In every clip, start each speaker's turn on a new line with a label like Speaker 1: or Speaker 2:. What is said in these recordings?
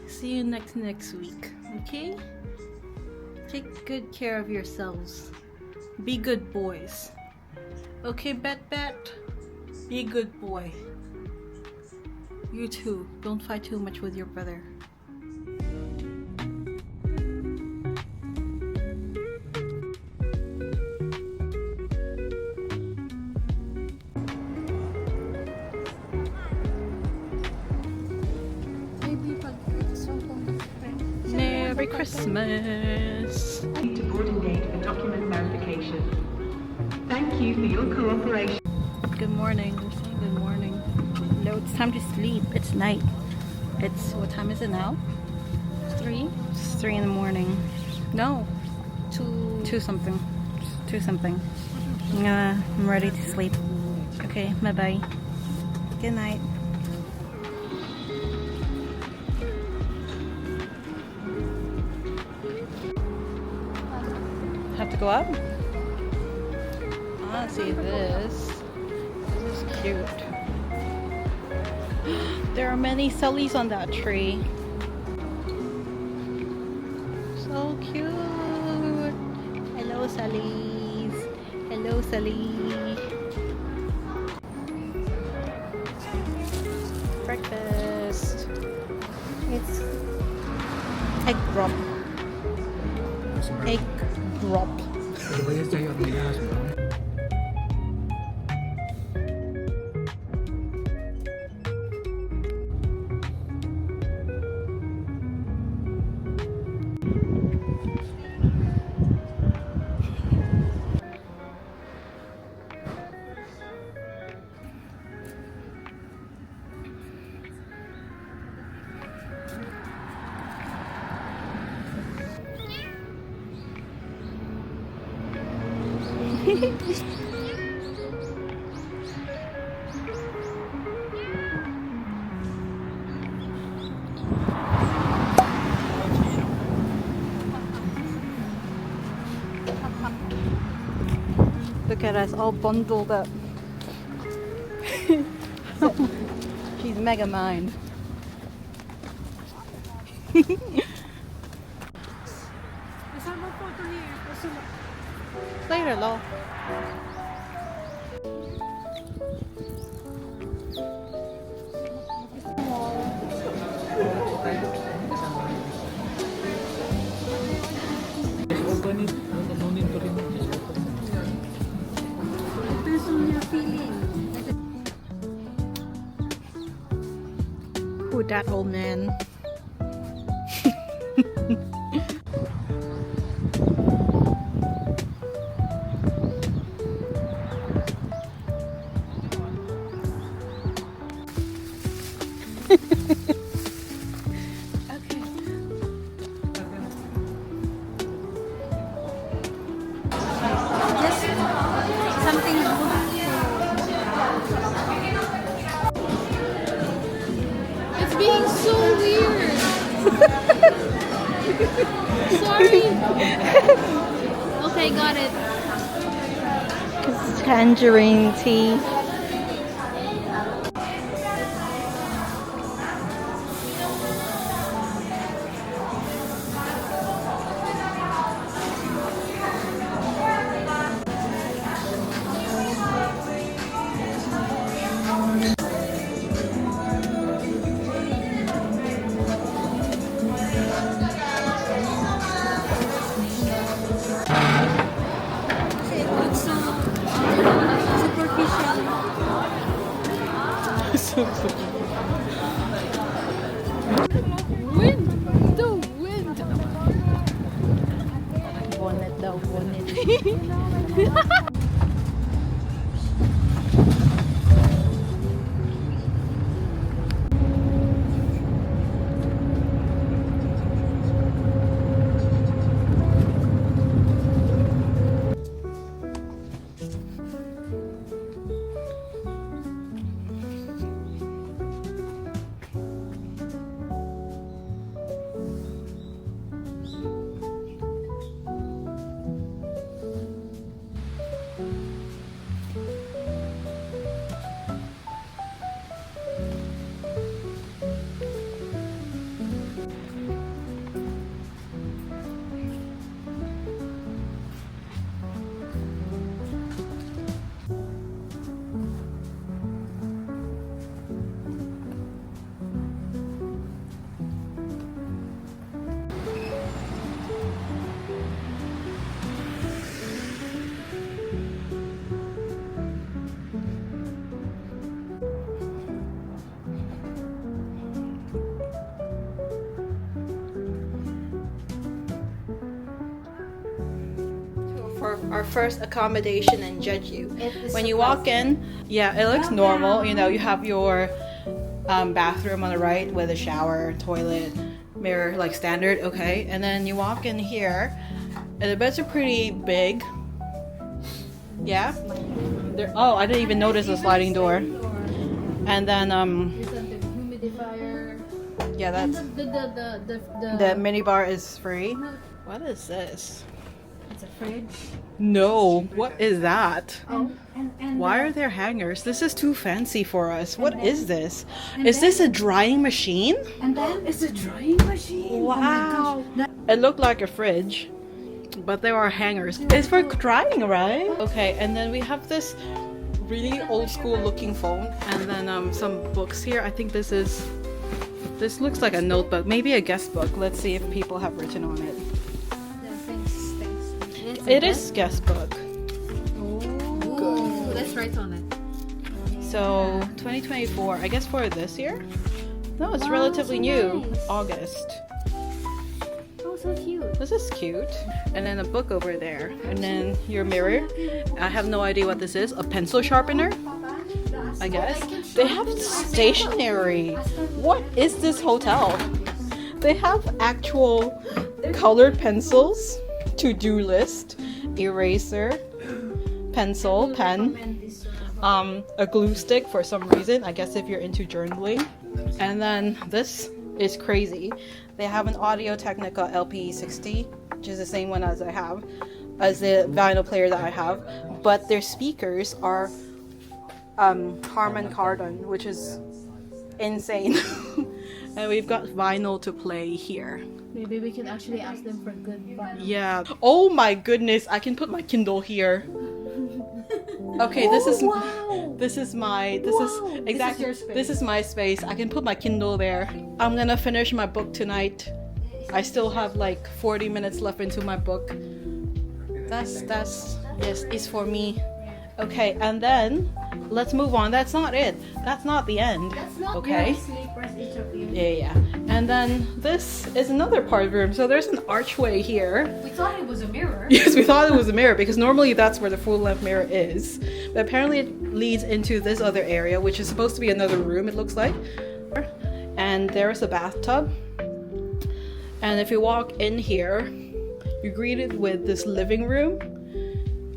Speaker 1: See you next week, okay? Take good care of yourselves. Be good boys. Okay, Bet? Be a good boy. You too. Don't fight too much with your brother. Merry Christmas!
Speaker 2: To coordinate a document verification. Thank you for your cooperation.
Speaker 1: Good morning. They're saying good morning. No, it's time to sleep. It's night. It's, what time is it now? 3? It's 3 in the morning. No. 2 something. 2 something. I'm ready to sleep. Okay, bye-bye. Good night. Have to go up? I want to see this. This is cute. There are many sullies on that tree. So cute. Hello, sullies. Hello, sully. Breakfast. It's egg drop. Egg drop. Look at us all bundled up. She's mega mind. Later, lol. Who that old man?
Speaker 3: Being so weird. Sorry. Okay, got it.
Speaker 1: Tangerine tea.
Speaker 3: Wind! The wind!
Speaker 1: Bonnet daw, bonnet. our first accommodation in Jeju. When you walk in, yeah, it looks normal. You know, you have your bathroom on the right with a shower, toilet, mirror, like standard, okay? And then you walk in here, and the beds are pretty big. Yeah? Oh, I didn't even notice the sliding door. And then,
Speaker 3: There's a humidifier.
Speaker 1: yeah, that's... The mini bar is free. What is this?
Speaker 3: It's a fridge.
Speaker 1: No, what is that?
Speaker 3: Oh.
Speaker 1: Why are there hangers? This is too fancy for us. What is this? Is this a drying machine?
Speaker 3: And then it's a drying machine.
Speaker 1: Wow. It looked like a fridge, but there are hangers. It's for drying, right? Okay, and then we have this really old school looking phone, and then some books here. I think this looks like a notebook, maybe a guest book. Let's see if people have written on it. It is guest book.
Speaker 3: Ooh, let's write on it.
Speaker 1: So 2024, I guess for this year? No, it's relatively new.
Speaker 3: Nice.
Speaker 1: August.
Speaker 3: Oh, so cute.
Speaker 1: This is cute. And then a book over there. And then your mirror. I have no idea what this is. A pencil sharpener? I guess. They have stationery. What is this hotel? They have actual colored pencils, to-do list, eraser, pencil, pen, a glue stick for some reason. I guess if you're into journaling. And then this is crazy. They have an Audio-Technica LP60, which is the same one as I have, as the vinyl player that I have. But their speakers are Harman Kardon, which is insane. And we've got vinyl to play here.
Speaker 3: Maybe we can actually ask them for good vinyl.
Speaker 1: Yeah. Oh my goodness, I can put my Kindle here. Okay, this is my space. I can put my Kindle there. I'm gonna finish my book tonight. I still have like 40 minutes left into my book. That's yes, it's for me. Okay, and then let's move on. That's not it. That's not the end.
Speaker 3: That's not
Speaker 1: okay.
Speaker 3: your sleepers interview.
Speaker 1: Yeah. And then this is another part of the room. So there's an archway here.
Speaker 3: We thought it was a mirror.
Speaker 1: Yes, we thought it was a mirror because normally that's where the full-length mirror is. But apparently it leads into this other area, which is supposed to be another room, it looks like. And there's a bathtub. And if you walk in here, you're greeted with this living room,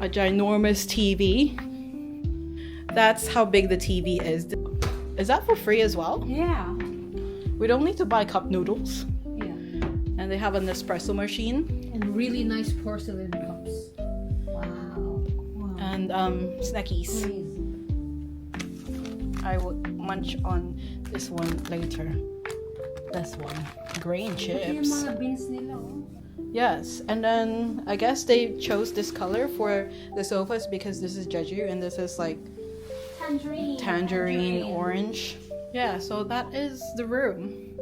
Speaker 1: a ginormous TV. That's how big the TV is. Is that for free as well?
Speaker 3: Yeah.
Speaker 1: We don't need to buy cup noodles.
Speaker 3: Yeah.
Speaker 1: And they have an espresso machine.
Speaker 3: And really nice porcelain cups. Wow.
Speaker 1: And snackies. I will munch on this one later. This one. Grain chips. Yes, and then I guess they chose this color for the sofas because this is Jeju and this is like tangerine orange. Yeah, so that is the room.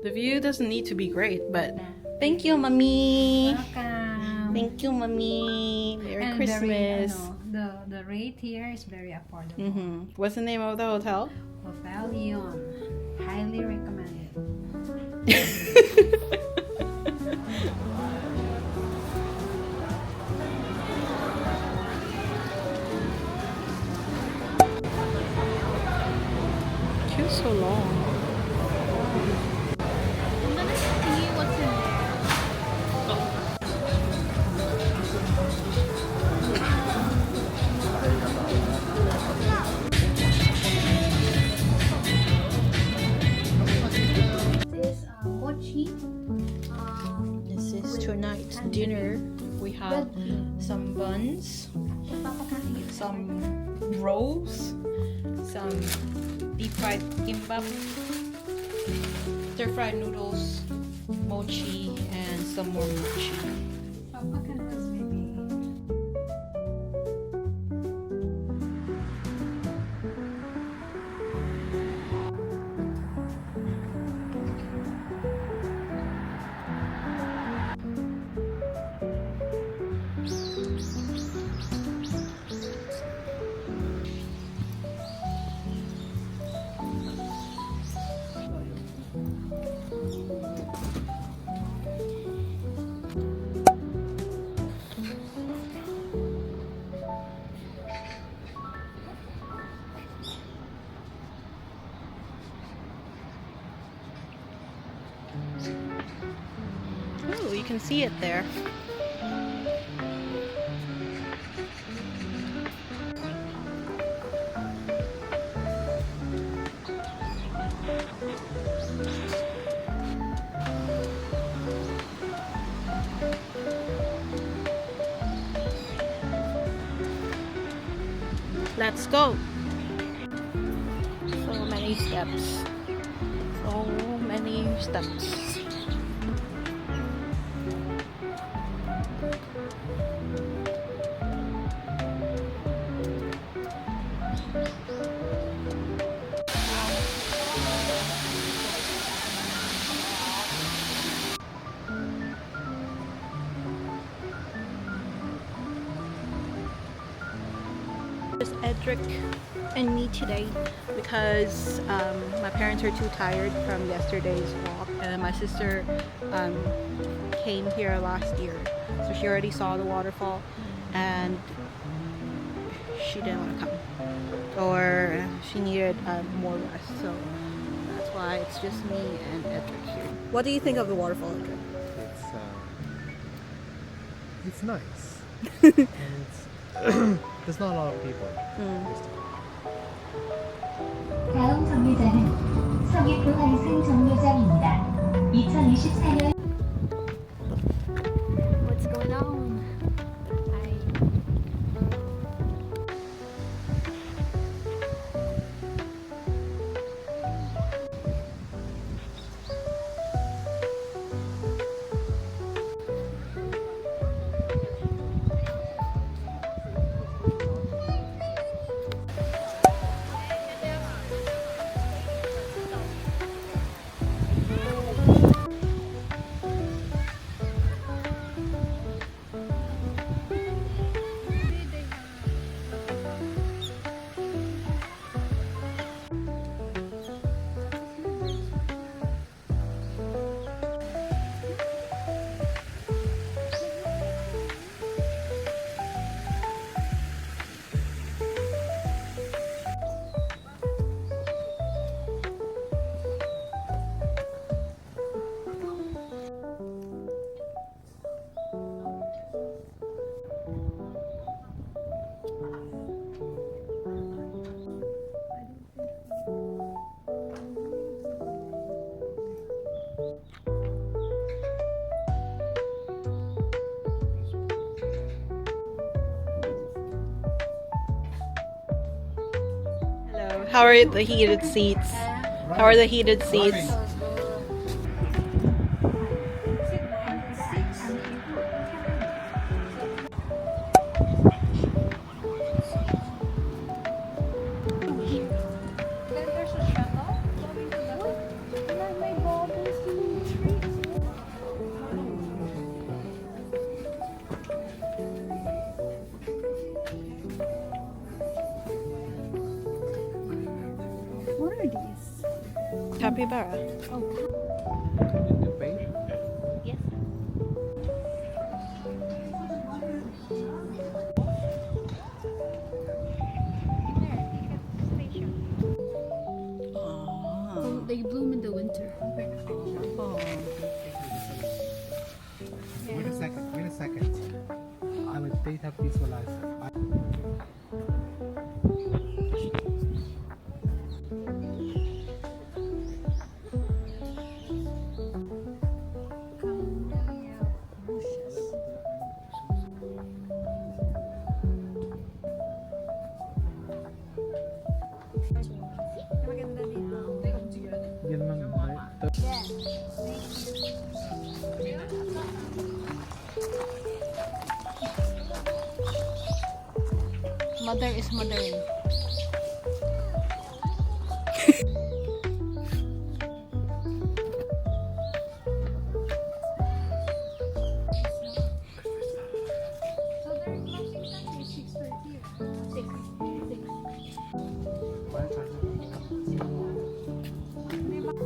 Speaker 1: The view doesn't need to be great, but thank you, mommy.
Speaker 3: Welcome.
Speaker 1: Thank you, mommy. Merry
Speaker 3: And
Speaker 1: Christmas.
Speaker 3: The rate here is very affordable.
Speaker 1: What's the name of the hotel?
Speaker 3: Hotel Leon. Highly recommended.
Speaker 1: Queue's so long.
Speaker 3: I'm gonna see what's in there. This mochi.
Speaker 1: This is tonight's dinner. We have some buns, some rolls, some deep fried kimbap, stir fried noodles, mochi, and some more mochi.
Speaker 3: Papa can just maybe.
Speaker 1: Oh, you can see it there. Let's go. So many steps. So many steps. Just Edric and me today because my parents are too tired from yesterday's walk, and my sister came here last year, so she already saw the waterfall and she didn't want to come, or she needed more rest, so that's why it's just me and Edric here. What do you think of the waterfall, Edric?
Speaker 4: It's nice. And there's not a lot of people.
Speaker 5: 다음 정류장은 서귀포 환승 정류장입니다. 2024년
Speaker 1: What's going on? How are the heated seats? How are the heated seats? What are these? Capybara. Oh. Yes. Oh.
Speaker 3: They bloom in the winter.
Speaker 1: Oh.
Speaker 4: Wait a second. I'm a data visualizer.
Speaker 3: Camellia bushes. Maganda dito.
Speaker 4: Yan lang.
Speaker 1: Mother is mothering.
Speaker 3: So their closing time is 6:30. 6.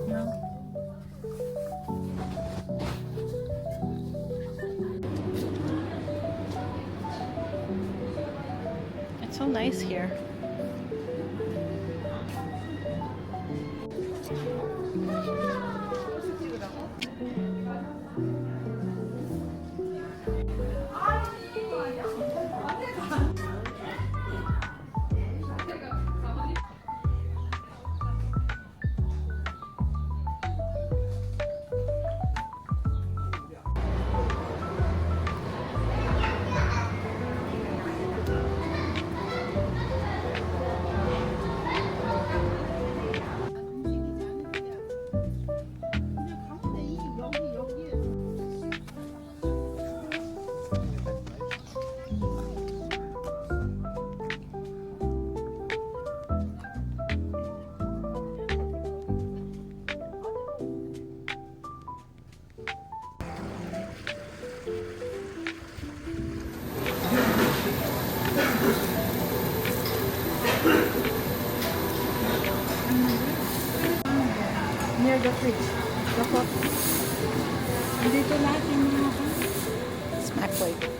Speaker 3: No.
Speaker 1: It's so nice here.
Speaker 3: Near the fridge. Dito lahat yung mga
Speaker 1: Smack plate.